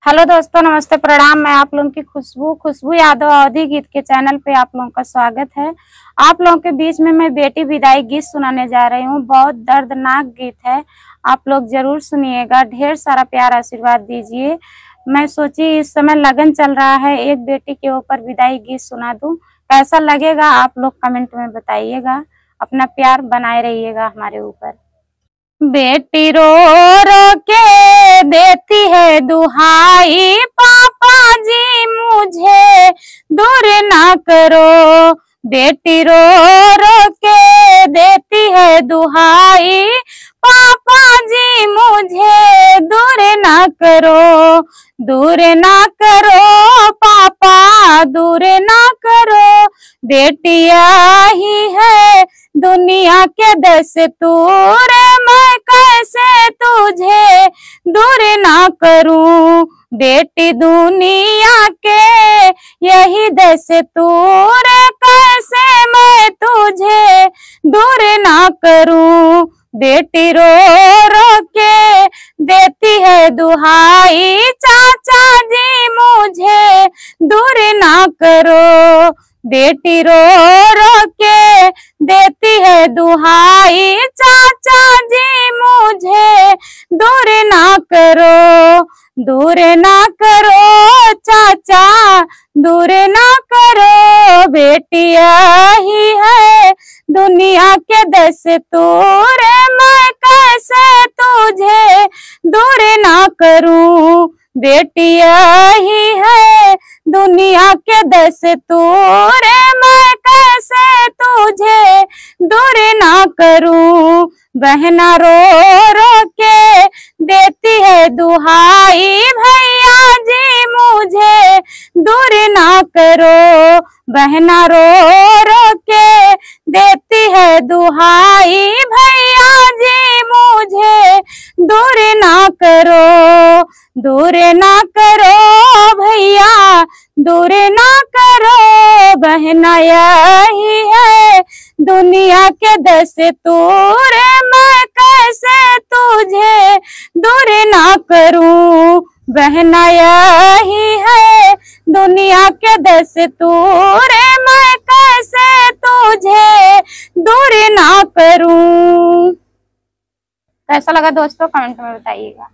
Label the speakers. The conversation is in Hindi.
Speaker 1: हेलो दोस्तों, नमस्ते, प्रणाम। मैं आप लोगों की खुशबू यादव अवधि गीत के चैनल पे आप लोगों का स्वागत है। आप लोगों के बीच में मैं बेटी विदाई गीत सुनाने जा रही हूँ। बहुत दर्दनाक गीत है, आप लोग जरूर सुनिएगा। ढेर सारा प्यार आशीर्वाद दीजिए। मैं सोची इस समय लगन चल रहा है, एक बेटी के ऊपर विदाई गीत सुना दूं। कैसा लगेगा आप लोग कमेंट में बताइएगा। अपना प्यार बनाए रहिएगा हमारे ऊपर। बेटी रो रो के देती है दुहाई, पापा जी मुझे दूर ना करो। बेटी रो रो के देती है दुहाई, पापा जी मुझे दूर ना करो। दूर ना करो पापा, दूर ना करो। बेटिया ही है दुनिया के दस्तूर, मैं कैसे तुझे दूर ना करूं। बेटी दुनिया के यही दस्तूर, कैसे मैं तुझे दूर ना करूं। बेटी रो रो के देती है दुहाई, चाचा जी मुझे दूर ना करो। बेटी रो रो के देती है दुहाई, चाचा जी मुझे दूर ना करो। दूर ना करो चाचा, दूर ना करो। बेटिया ही है दुनिया के दस्तूर, मैं कैसे तुझे दूर ना करूं। बेटिया ही है दुनिया के दस्तूर, मैं कैसे तुझे दूर ना करूं। बहना रो रो के देती है दुहाई, भैया जी मुझे दूर ना करो। बहना रो रो के देती है दुहाई, भैया जी मुझे दूर ना करो। दूर ना करो भैया, दूर ना करो। बहना यही है दुनिया के दस्तूर, मैं कैसे तुझे दूर ना करूं। बहना यही है दुनिया के दस्तूर, मैं कैसे तुझे दूर ना करूं। कैसा लगा दोस्तों, कमेंट में बताइएगा।